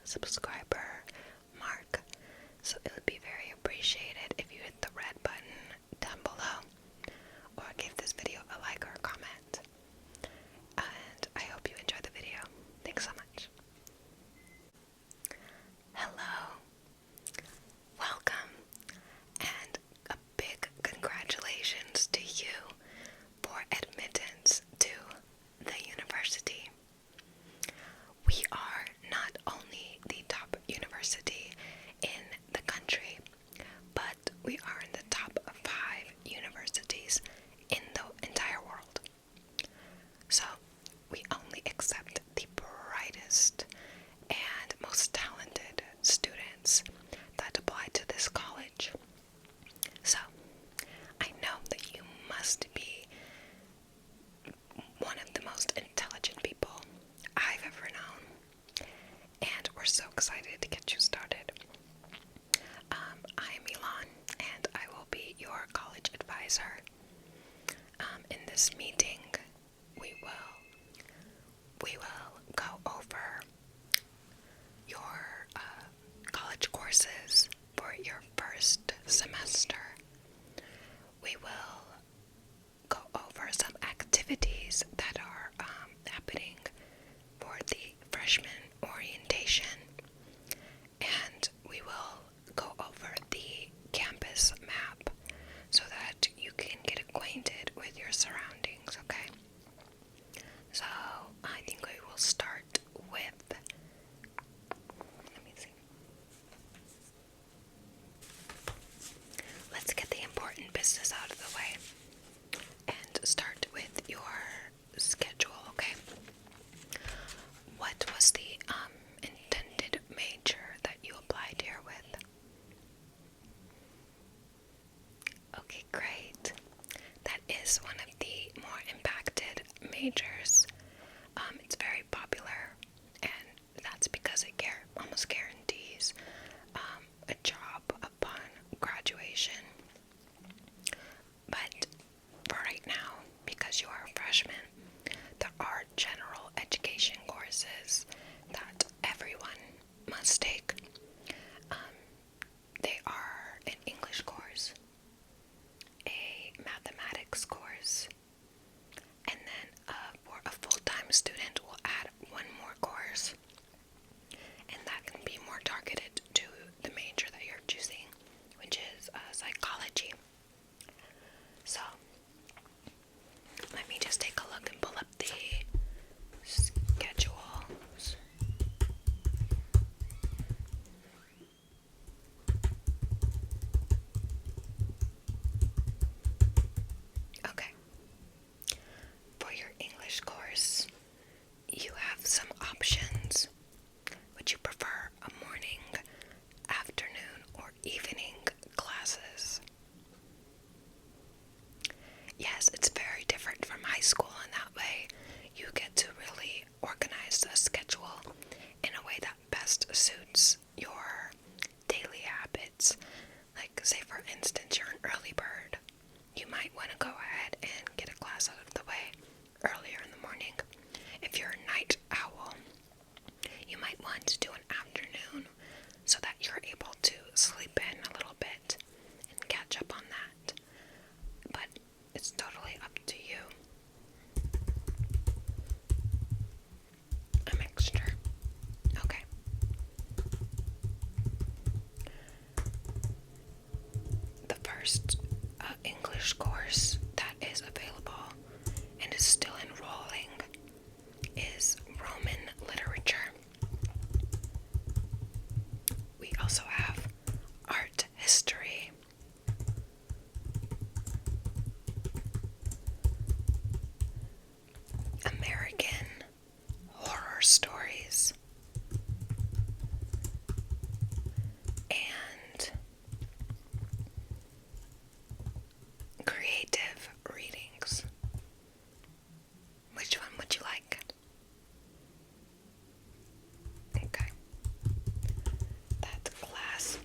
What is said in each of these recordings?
subscriber mark. So it would be very appreciated if you hit the red button down below or give this video a like or a comment. And I hope you enjoy the video. Thanks so much. Hello, welcome, and a big congratulations to you for admittance to the university. We are not only the top university in the country, but we are in the top 5 universities in the entire world. So, we only accept the brightest and most talented students that apply to this college. So, I know that you must be one of the most intelligent people I've ever known, and we're so excited to get you started. I'm Milan, and I will be your college advisor. In this meeting, we will go over your college courses for your first semester. We will go over some activities that are happening for the freshman orientation, and we will go over the campus map so that you can get acquainted with your surroundings, okay? So, I think we will start with, let me see. Let's get the important business out of the way and start with your schedule, okay? What was the intended major that you applied here with? Okay, great. That is one of the more impacted majors. It's very popular, and that's because it almost guarantees a job upon graduation. But for right now, because you are a freshman, there are general education courses that everyone must take. They are an English course, a mathematics course, and then for a full-time student, we'll add one more course, and that can be more targeted to the major that you're choosing, which is psychology. So, let me just take a look and pull up the schedules. Okay. For your English course, you have some options. Would you prefer a morning, afternoon, or evening classes? Yes, it's very different from high school in that way. You get to really organize a schedule in a way that best suits your daily habits. Like, say for instance, you're an early bird. You might want to go ahead and get a class out of the way earlier in the morning. If you're a night owl, you might want to do an afternoon so that you're able to sleep in a little bit and catch up on that. But it's totally up to you. A mixture. Okay. The first English course that is available and is still enrolling is Roman literature. We also have art history, American horror stories, and creative readings. Which one would you like? Okay. That class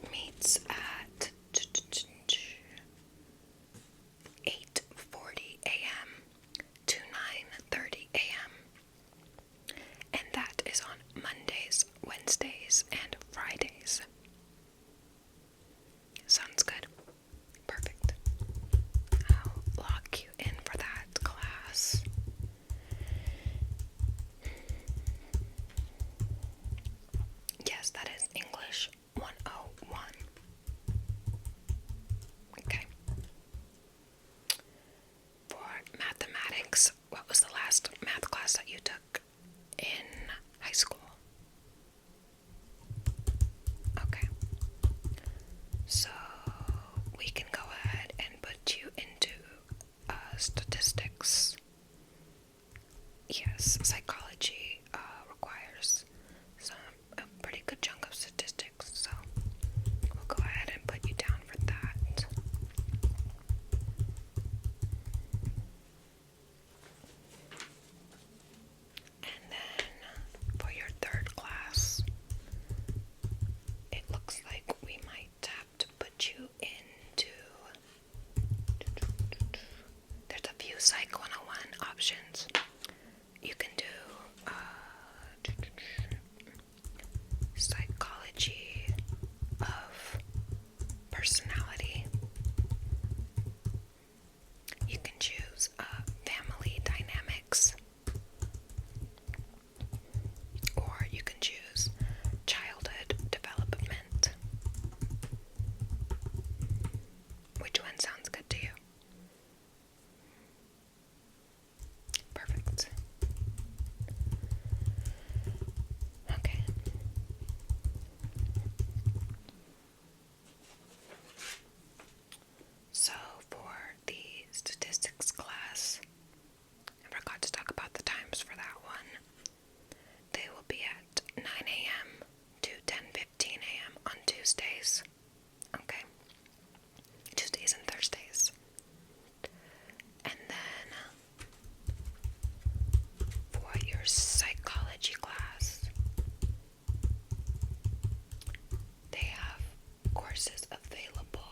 courses available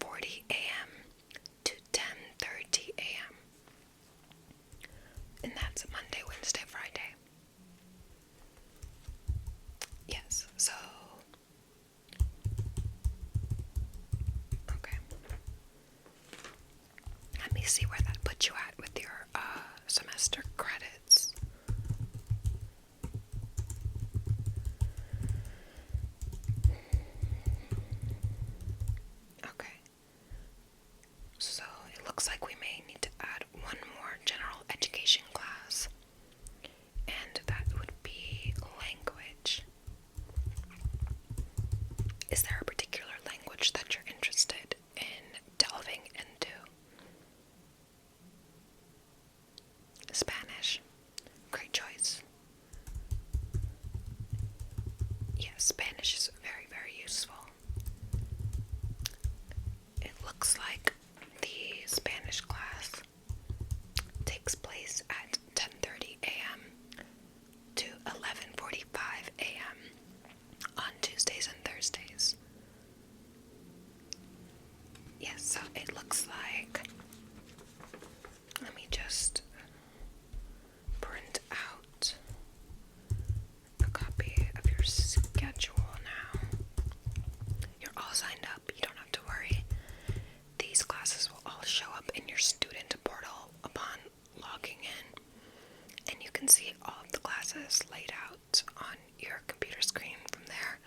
9:40 a.m. to 10:30 a.m. And that's Monday, Wednesday, Friday. Yes, so okay. Let me see where that puts you at with your semester credits. Okay. So it looks like we may need to add one more general education class, and that would be language. Is there a particular language that you're interested in delving into? Spanish. Great choice. Yes, Spanish is very, very useful. It looks like the Spanish class takes place at 10:30 a.m. to 11:45 a.m. on Tuesdays and Thursdays. Yes, so it looks like, let me just print out a copy of your schedule now. You're all signed up, you don't have to worry. These classes will all show up in your student portal upon logging in, and you can see all of the classes laid out on your computer screen from there,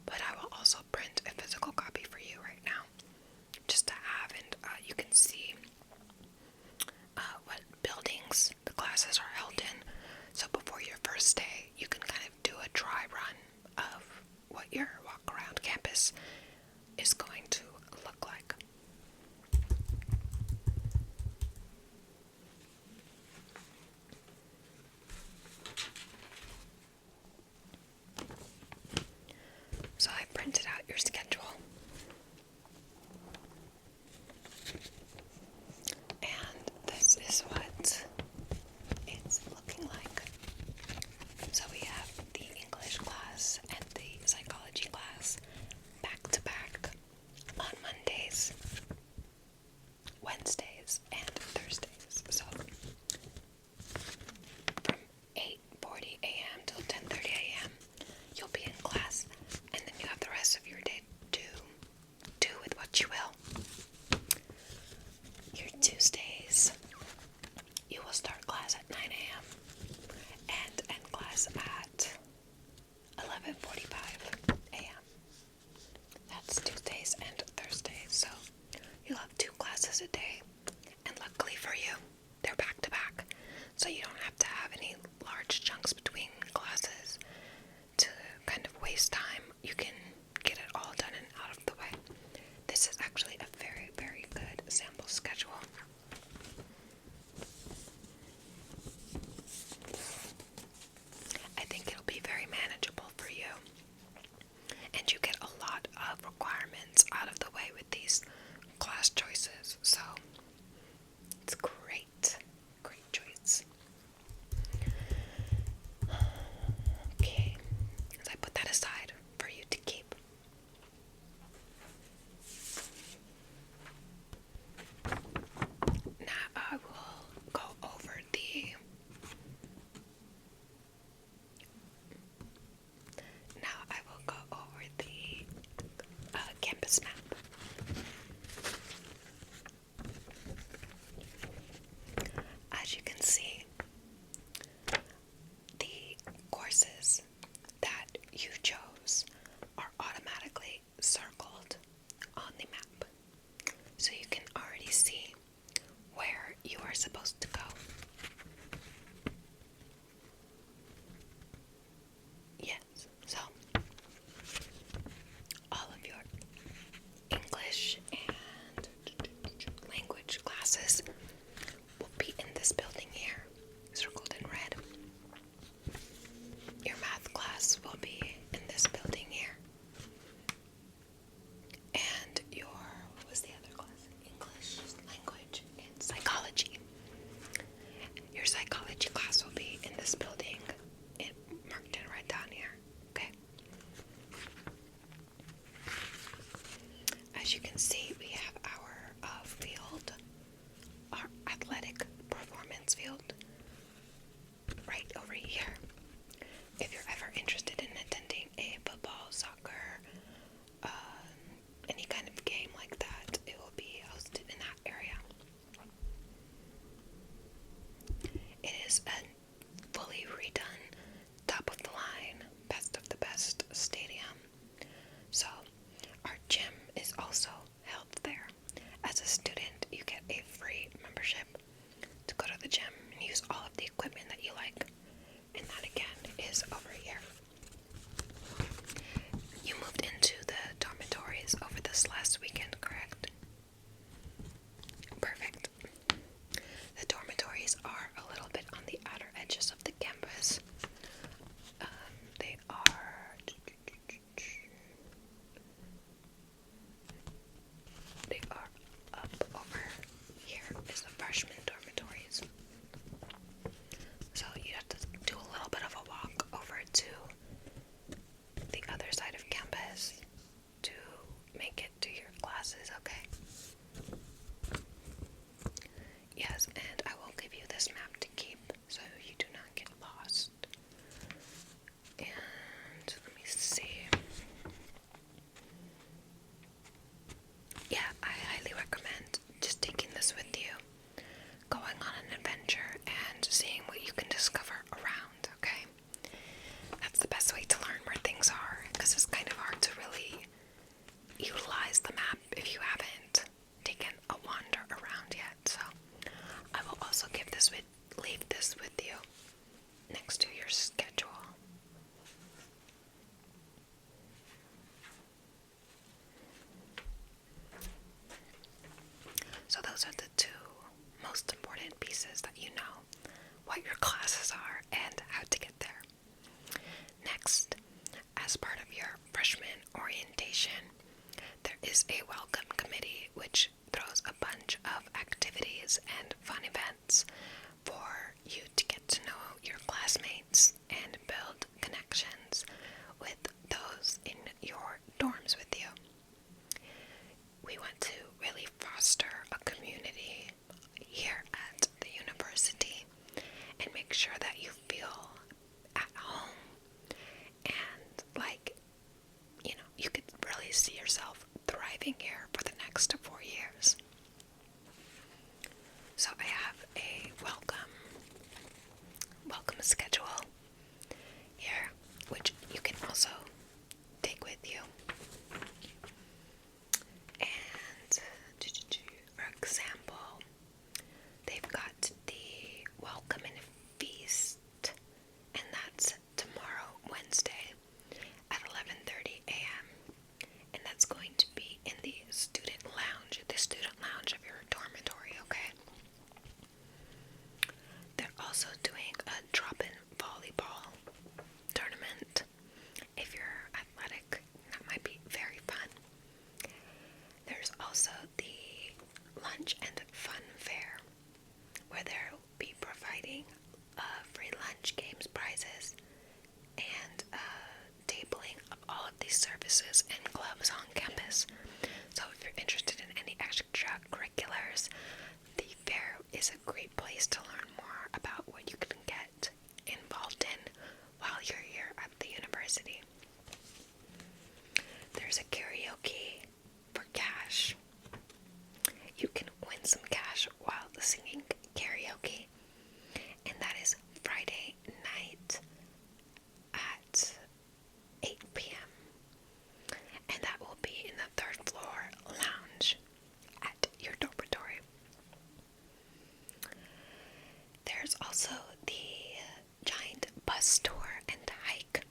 but I will also print a physical copy for you right now, just to have, and you can see what buildings the classes are held in, so before your first day, you can kind of do a dry run of what your walk around campus is going to look like. So I printed out your schedule, and this is what it's looking like. So we have the English class and the psychology class back to back on Mondays, Wednesdays, and Thursdays. So from 8:40 a.m. till 10:30 a.m. you'll be in class, and then you have the rest of your day to admission, there is a welcome committee which throws a bunch of activities and fun events for you to get to know your classmates and build connections with those in your dorms with you. We want to really foster a community here at the university and make sure that you feel at home and like, you could really see yourself thriving here for the next 4 years. So I have a welcome schedule here, which you can also take with you. And for example, they've got the welcome and feast, and that's tomorrow, Wednesday, at 11:30 a.m. And that's going to be in the student lounge of your dormitory, okay? They're also doing a drop-in volleyball tournament. If you're athletic, that might be very fun. There's also the lunch and fun fair, where they'll be providing free lunch, games, prizes, and tabling of all of these services and clubs on campus. So if you're interested in any extracurriculars, the fair is a great place to learn more about what you can get involved in while you're here at the university. There's a karaoke for cash. You can win some cash while singing karaoke, and that is Friday night at 8 p.m. and that will be in the 3rd floor lounge at your dormitory. There's also the giant bus tour and hike.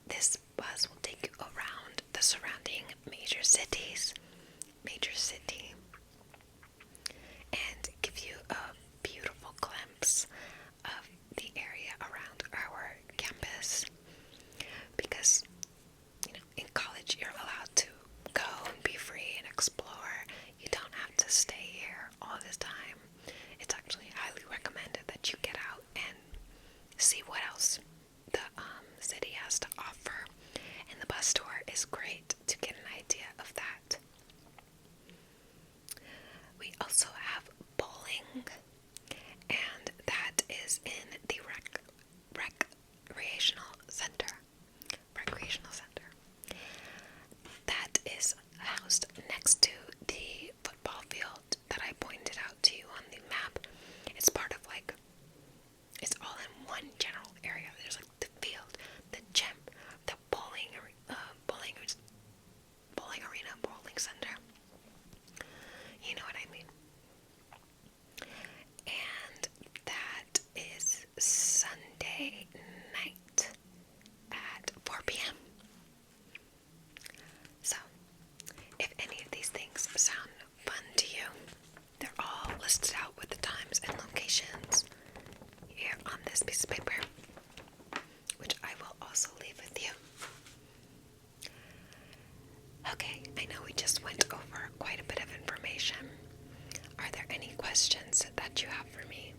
This bus will take you around the surrounding major city and give you a beautiful glimpse of the area around our campus, because in college you're allowed to go and be free and explore. You don't have to stay here all the time. It's actually highly recommended that you get out and see what else the city has to offer, and the bus tour is great to get an idea of that. We also have bowling, and that is in the recreational center. That is housed next to the football field that I pointed out to you on the map. It's part of it's all in one general area. There's the field, the gym, the bowling arena, bowling center. You know what I mean? And that is Sunday night at 4 p.m. So, if any of these things sound fun to you, they're all listed out with the times and locations here on this piece of paper, which I will also leave with you. Okay, I know we just went over quite a bit of information. Are there any questions that you have for me?